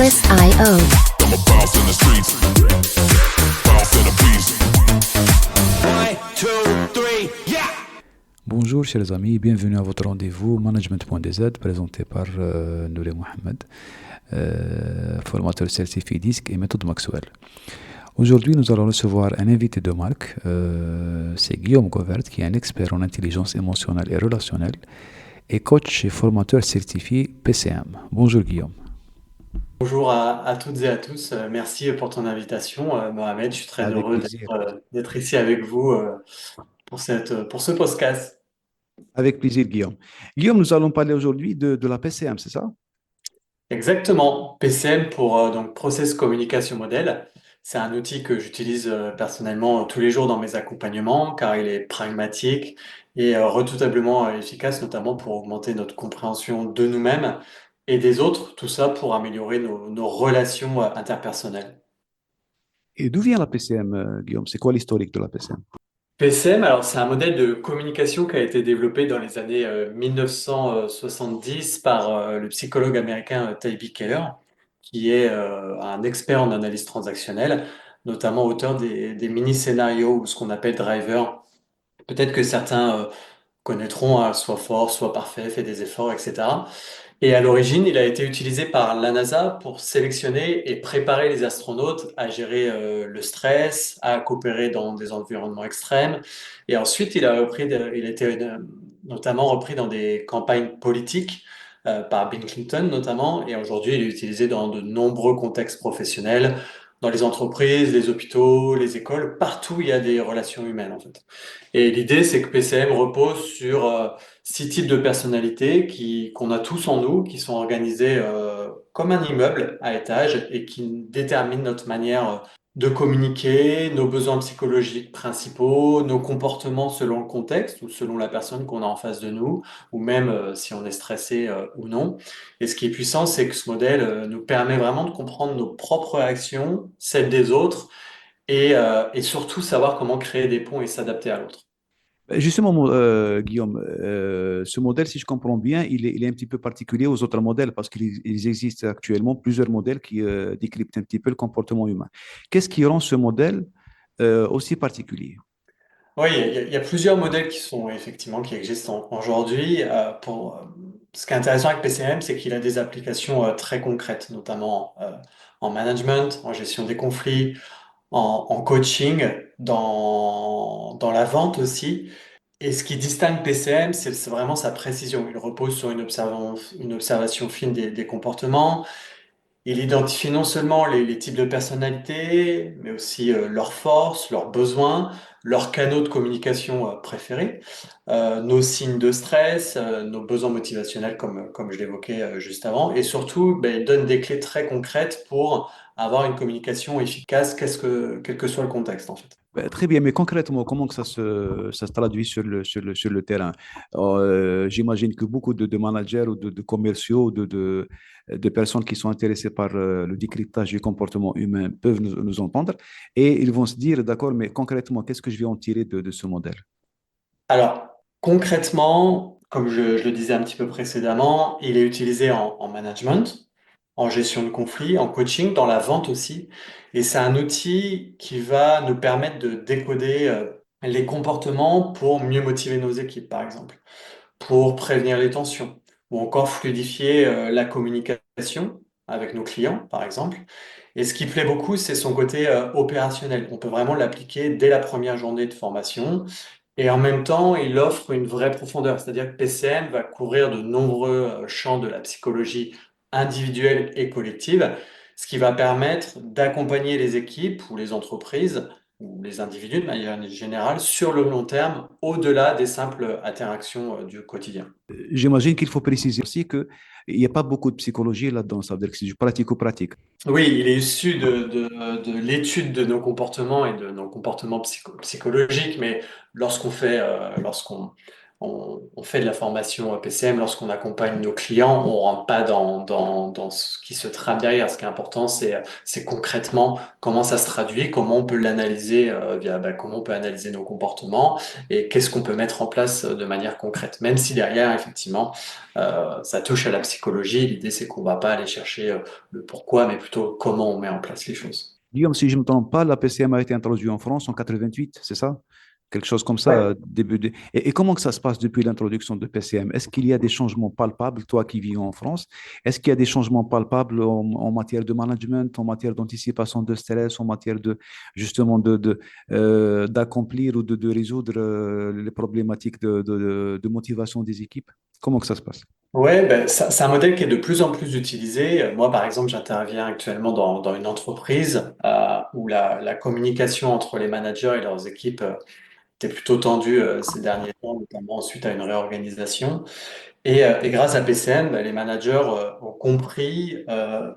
Twist.io. I'm a bounce in the streets, bounce in the beast. One, two, three, yeah! Bonjour chers amis, bienvenue à votre rendez-vous Management.dz présenté par Nouri Mohamed, formateur certifié DISC et méthode Maxwell. Aujourd'hui, nous allons recevoir un invité de marque, c'est Guillaume Govert, qui est un expert en intelligence émotionnelle et relationnelle et coach et formateur certifié PCM. Bonjour Guillaume. Bonjour à toutes et à tous. Merci pour ton invitation, Mohamed. Je suis très Avec heureux plaisir. d'être ici avec vous pour ce podcast. Avec plaisir Guillaume. Guillaume, nous allons parler aujourd'hui de la PCM, c'est ça? Exactement. PCM pour donc Process Communication Model. C'est un outil que j'utilise personnellement tous les jours dans mes accompagnements car il est pragmatique et redoutablement efficace, notamment pour augmenter notre compréhension de nous-mêmes et des autres. Tout ça pour améliorer nos relations interpersonnelles. Et d'où vient la PCM, Guillaume? C'est quoi l'historique de la PCM? PCM, alors c'est un modèle de communication qui a été développé dans les années 1970 par le psychologue américain Tyree Keller, qui est un expert en analyse transactionnelle, notamment auteur des mini-scénarios ou ce qu'on appelle driver. Peut-être que certains connaîtront soit fort, soit parfait, fait des efforts, etc. Et à l'origine, il a été utilisé par la NASA pour sélectionner et préparer les astronautes à gérer le stress, à coopérer dans des environnements extrêmes. Et ensuite, il a été notamment repris dans des campagnes politiques par Bill Clinton notamment. Et aujourd'hui, il est utilisé dans de nombreux contextes professionnels, dans les entreprises, les hôpitaux, les écoles, partout où il y a des relations humaines en fait. Et l'idée, c'est que PCM repose sur 6 types de personnalités qu'on a tous en nous, qui sont organisés comme un immeuble à étage et qui déterminent notre manière de communiquer, nos besoins psychologiques principaux, nos comportements selon le contexte ou selon la personne qu'on a en face de nous, ou même si on est stressé ou non. Et ce qui est puissant, c'est que ce modèle nous permet vraiment de comprendre nos propres réactions, celles des autres, et surtout savoir comment créer des ponts et s'adapter à l'autre. Justement, Guillaume, ce modèle, si je comprends bien, il est un petit peu particulier aux autres modèles parce qu'il existe actuellement plusieurs modèles qui décryptent un petit peu le comportement humain. Qu'est-ce qui rend ce modèle aussi particulier? Oui, il y a plusieurs modèles qui existent aujourd'hui. Ce qui est intéressant avec PCM, c'est qu'il a des applications très concrètes, notamment en management, en gestion des conflits, en coaching, dans la vente aussi. Et ce qui distingue PCM, c'est vraiment sa précision. Il repose sur une observation fine des comportements. Il identifie non seulement les types de personnalités, mais aussi leurs forces, leurs besoins, leurs canaux de communication préférés, nos signes de stress, nos besoins motivationnels, comme je l'évoquais juste avant. Et surtout, ben, il donne des clés très concrètes pour avoir une communication efficace, quel que soit le contexte, en fait. Très bien, mais concrètement, comment que ça se traduit sur le terrain? J'imagine que beaucoup de managers ou de commerciaux, de personnes qui sont intéressées par le décryptage du comportement humain peuvent nous entendre et ils vont se dire, d'accord, mais concrètement, qu'est-ce que je vais en tirer de ce modèle? Alors, concrètement, comme je le disais un petit peu précédemment, il est utilisé en management, en gestion de conflits, en coaching, dans la vente aussi. Et c'est un outil qui va nous permettre de décoder les comportements pour mieux motiver nos équipes, par exemple, pour prévenir les tensions, ou encore fluidifier la communication avec nos clients, par exemple. Et ce qui plaît beaucoup, c'est son côté opérationnel. On peut vraiment l'appliquer dès la première journée de formation. Et en même temps, il offre une vraie profondeur, c'est-à-dire que PCM va couvrir de nombreux champs de la psychologie individuelle et collective, ce qui va permettre d'accompagner les équipes ou les entreprises ou les individus de manière générale sur le long terme, au-delà des simples interactions du quotidien. J'imagine qu'il faut préciser aussi qu'il n'y a pas beaucoup de psychologie là-dedans, ça veut dire que c'est du pratico-pratique. Oui, il est issu de l'étude de nos comportements et de nos comportements psychologiques, mais lorsqu'on on fait de la formation PCM lorsqu'on accompagne nos clients. On rentre pas dans ce qui se trame derrière. Ce qui est important, c'est concrètement comment ça se traduit, comment on peut l'analyser comment on peut analyser nos comportements et qu'est-ce qu'on peut mettre en place de manière concrète. Même si derrière, effectivement, ça touche à la psychologie, l'idée c'est qu'on va pas aller chercher le pourquoi, mais plutôt comment on met en place les choses. Guillaume, si je ne me trompe pas, la PCM a été introduite en France en 88, c'est ça? Quelque chose comme ça, Ouais. Et comment que ça se passe depuis l'introduction de PCM? Est-ce qu'il y a des changements palpables, toi qui vis en France? Est-ce qu'il y a des changements palpables en matière de management, en matière d'anticipation de stress, en matière de justement d'accomplir ou de résoudre les problématiques de motivation des équipes? Comment que ça se passe? Ouais, ben, c'est un modèle qui est de plus en plus utilisé. Moi, par exemple, j'interviens actuellement dans une entreprise où la communication entre les managers et leurs équipes était plutôt tendue ces derniers temps, notamment suite à une réorganisation. Et grâce à PCM, bah, les managers ont compris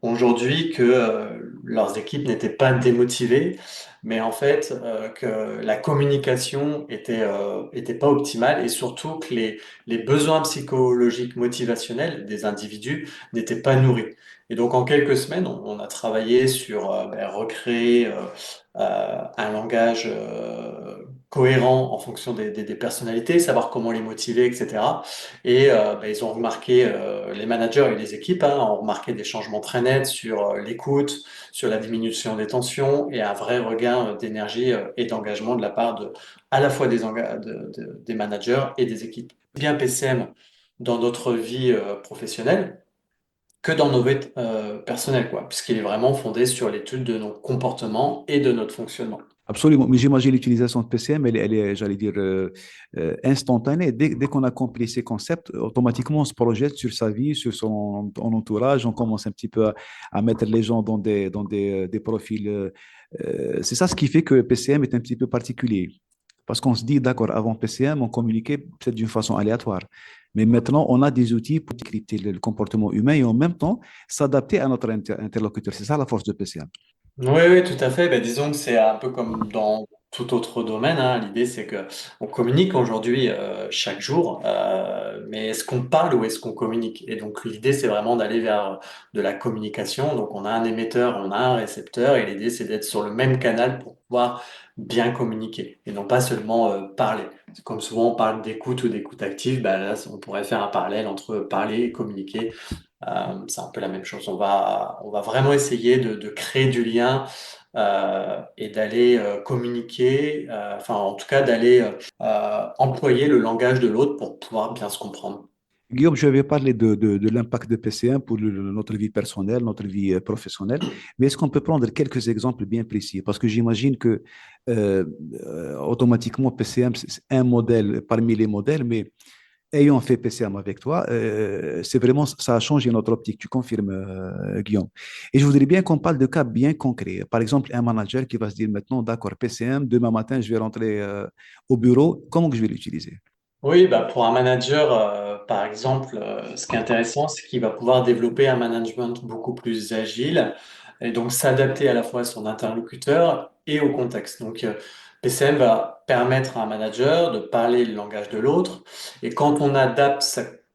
aujourd'hui que leurs équipes n'étaient pas démotivées, mais en fait que la communication était pas optimale et surtout que les besoins psychologiques motivationnels des individus n'étaient pas nourris. Et donc en quelques semaines, on a travaillé sur recréer un langage cohérent en fonction des personnalités, savoir comment les motiver, etc. Et ils ont remarqué, les managers et les équipes ont remarqué des changements très nets sur l'écoute, sur la diminution des tensions et un vrai regain d'énergie et d'engagement de la part à la fois des managers et des équipes. Bien PCM dans notre vie professionnelle que dans nos vies personnelles, quoi, puisqu'il est vraiment fondé sur l'étude de nos comportements et de notre fonctionnement. Absolument, mais j'imagine l'utilisation de PCM, elle est, j'allais dire, instantanée. Dès qu'on accomplit ces concepts, automatiquement, on se projette sur sa vie, sur son entourage, on commence un petit peu à mettre les gens des profils. C'est ça ce qui fait que PCM est un petit peu particulier. Parce qu'on se dit, d'accord, avant PCM, on communiquait peut-être d'une façon aléatoire. Mais maintenant, on a des outils pour décrypter le comportement humain et en même temps s'adapter à notre interlocuteur. C'est ça la force de PCM. Oui, oui, tout à fait. Ben, disons que c'est un peu comme dans tout autre domaine, hein. L'idée, c'est que on communique aujourd'hui chaque jour, mais est-ce qu'on parle ou est-ce qu'on communique? Et donc l'idée, c'est vraiment d'aller vers de la communication. Donc on a un émetteur, on a un récepteur, et l'idée, c'est d'être sur le même canal pour pouvoir bien communiquer et non pas seulement parler. Comme souvent on parle d'écoute ou d'écoute active, ben là, on pourrait faire un parallèle entre parler et communiquer. C'est un peu la même chose. On va vraiment essayer de créer du lien et d'aller communiquer, enfin en tout cas d'aller employer le langage de l'autre pour pouvoir bien se comprendre. Guillaume, je vais parler de l'impact de PCM pour notre vie personnelle, notre vie professionnelle, mais est-ce qu'on peut prendre quelques exemples bien précis? Parce que j'imagine que automatiquement, PCM, c'est un modèle parmi les modèles, mais ayant fait PCM avec toi, c'est vraiment, ça a changé notre optique, tu confirmes, Guillaume. Et je voudrais bien qu'on parle de cas bien concrets. Par exemple, un manager qui va se dire maintenant, d'accord, PCM, demain matin, je vais rentrer au bureau, comment que je vais l'utiliser? Oui, bah pour un manager, par exemple, ce qui est intéressant, c'est qu'il va pouvoir développer un management beaucoup plus agile et donc s'adapter à la fois à son interlocuteur et au contexte. Donc, PCM va permettre à un manager de parler le langage de l'autre et quand on adapte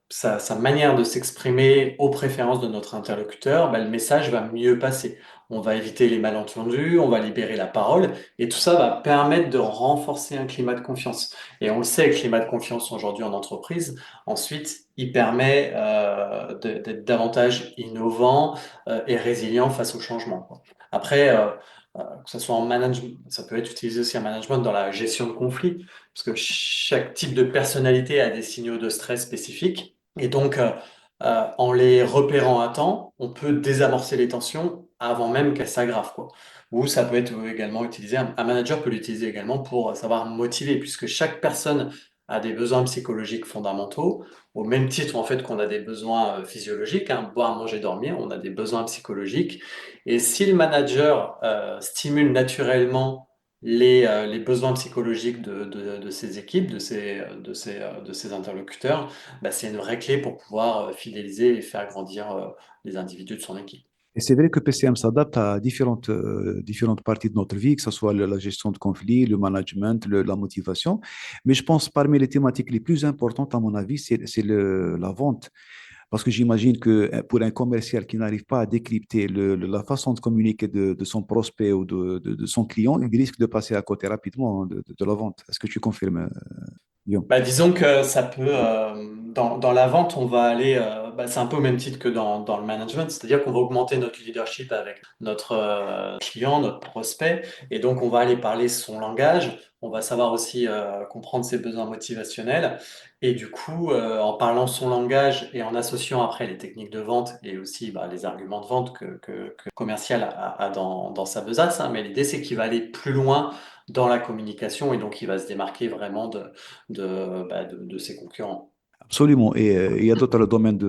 sa manière de s'exprimer aux préférences de notre interlocuteur, bah, le message va mieux passer. On va éviter les malentendus, on va libérer la parole et tout ça va permettre de renforcer un climat de confiance. Et on le sait, le climat de confiance aujourd'hui en entreprise, ensuite, il permet d'être davantage innovant et résilient face au changement, quoi. Après, que ce soit en management, ça peut être utilisé aussi en management dans la gestion de conflits, parce que chaque type de personnalité a des signaux de stress spécifiques. Et donc, en les repérant à temps, on peut désamorcer les tensions avant même qu'elles s'aggravent, quoi. Ou ça peut être également utilisé, un manager peut l'utiliser également pour savoir motiver, puisque chaque personne a des besoins psychologiques fondamentaux, au même titre en fait qu'on a des besoins physiologiques, hein, boire, manger, dormir, on a des besoins psychologiques. Et si le manager stimule naturellement les besoins psychologiques de ses équipes, de ses interlocuteurs, bah, c'est une vraie clé pour pouvoir fidéliser et faire grandir les individus de son équipe. Et c'est vrai que PCM s'adapte à différentes parties de notre vie, que ce soit la gestion de conflits, le management, la motivation. Mais je pense parmi les thématiques les plus importantes, à mon avis, c'est la vente. Parce que j'imagine que pour un commercial qui n'arrive pas à décrypter la façon de communiquer de son prospect ou de son client, il risque de passer à côté rapidement de la vente. Est-ce que tu confirmes, Guillaume? Bah, disons que ça peut, dans la vente, on va aller, c'est un peu au même titre que dans le management, c'est-à-dire qu'on va augmenter notre leadership avec notre client, notre prospect, et donc on va aller parler son langage, on va savoir aussi comprendre ses besoins motivationnels, et du coup, en parlant son langage et en associant après les techniques de vente et aussi les arguments de vente que le commercial a dans sa besace, hein, mais l'idée c'est qu'il va aller plus loin dans la communication et donc il va se démarquer vraiment de ses concurrents. Absolument. Et il y a d'autres domaines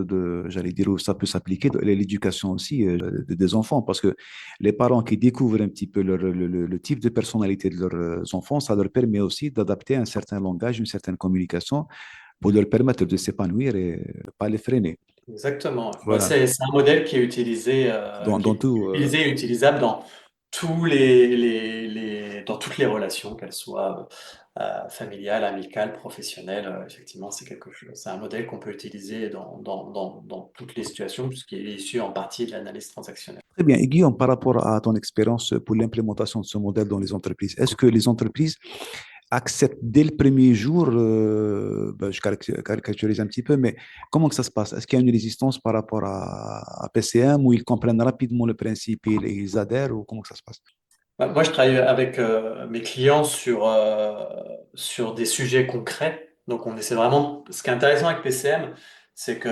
j'allais dire, où ça peut s'appliquer, l'éducation aussi des enfants, parce que les parents qui découvrent un petit peu le type de personnalité de leurs enfants, ça leur permet aussi d'adapter un certain langage, une certaine communication pour leur permettre de s'épanouir et pas les freiner. Exactement. Bah, Voilà. c'est un modèle qui est utilisé, Dans, dans tout, et utilisable dans dans toutes les relations, qu'elles soient familiales, amicales, professionnelles. Effectivement, c'est un modèle qu'on peut utiliser dans toutes les situations, puisqu'il est issu en partie de l'analyse transactionnelle. très bien. Et Guillaume, par rapport à ton expérience pour l'implémentation de ce modèle dans les entreprises, est-ce que les entreprises acceptent dès le premier jour, je caricaturise un petit peu, mais comment que ça se passe? Est-ce qu'il y a une résistance par rapport à PCM ou ils comprennent rapidement le principe et ils adhèrent ou comment que ça se passe? Bah, moi, je travaille avec mes clients sur des sujets concrets. Donc, on essaie vraiment. Ce qui est intéressant avec PCM, c'est que,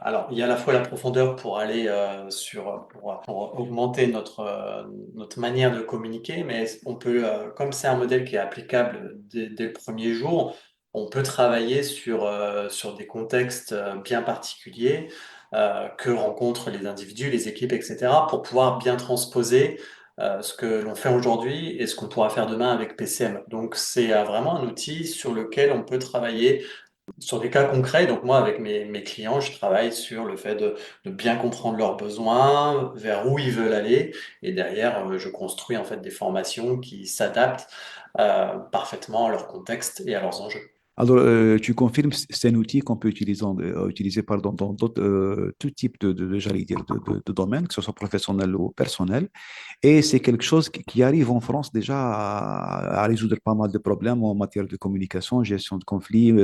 alors, il y a à la fois la profondeur pour aller pour augmenter notre manière de communiquer, mais on peut, comme c'est un modèle qui est applicable dès le premier jour, on peut travailler sur des contextes bien particuliers que rencontrent les individus, les équipes, etc., pour pouvoir bien transposer ce que l'on fait aujourd'hui et ce qu'on pourra faire demain avec PCM. Donc, c'est vraiment un outil sur lequel on peut travailler sur des cas concrets. Donc, moi, avec mes clients, je travaille sur le fait de bien comprendre leurs besoins, vers où ils veulent aller. Et derrière, je construis en fait des formations qui s'adaptent parfaitement à leur contexte et à leurs enjeux. Alors, tu confirmes, c'est un outil qu'on peut utiliser pardon, dans tout type j'allais dire, de domaine, que ce soit professionnel ou personnel. Et c'est quelque chose qui arrive en France déjà à résoudre pas mal de problèmes en matière de communication, gestion de conflits.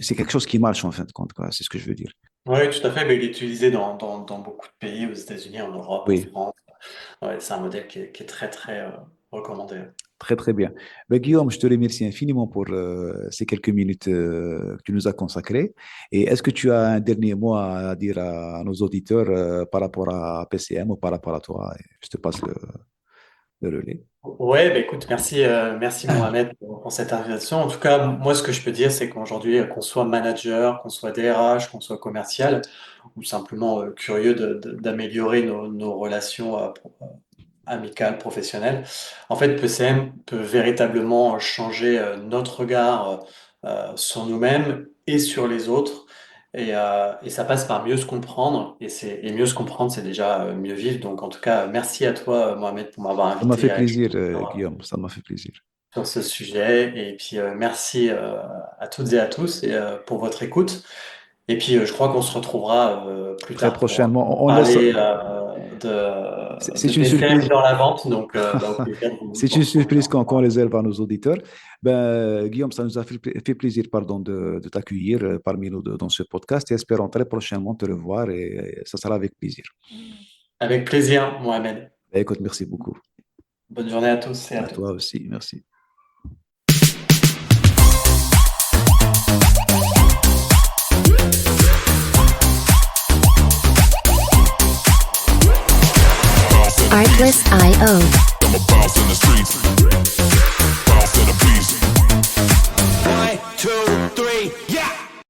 C'est quelque chose qui marche en fin de compte, quoi. C'est ce que je veux dire. Oui, tout à fait. Mais il est utilisé dans beaucoup de pays, aux États-Unis, en Europe, en Oui, France. Ouais, c'est un modèle qui est très, très recommandé. très très bien. Ben, Guillaume, je te remercie infiniment pour ces quelques minutes que tu nous as consacrées. Et est-ce que tu as un dernier mot à dire à nos auditeurs par rapport à PCM ou par rapport à toi? Je te passe le relais. Ouais, bah écoute, merci Mohamed pour cette invitation. En tout cas, moi, ce que je peux dire, c'est qu'aujourd'hui, qu'on soit manager, qu'on soit DRH, qu'on soit commercial, ou simplement curieux d'améliorer nos relations amicales, professionnelles, en fait, PCM peut véritablement changer notre regard sur nous-mêmes et sur les autres. Et ça passe par mieux se comprendre. Et mieux se comprendre, c'est déjà mieux vivre. Donc, en tout cas, merci à toi, Mohamed, pour m'avoir Ça m'a fait invité à plaisir, échanger Guillaume, ça m'a fait plaisir. sur ce sujet. Et puis, merci à toutes et à tous pour votre écoute. Et puis, je crois qu'on se retrouvera plus Très tard pour prochainement, on laisse. parler C'est de une PCM surprise. dans la vente. Donc, au plaisir de C'est vous une retrouver surprise qu'on encore. réserve à nos auditeurs. Ben, Guillaume, ça nous a fait plaisir pardon, de t'accueillir parmi nous dans ce podcast et espérons très prochainement te revoir et ça sera avec plaisir. Avec plaisir, Mohamed. Ben, écoute, merci beaucoup. Bonne journée à tous et à À toi toutes. aussi, merci. Bounce it, Artlist.io. I'm a bounce it.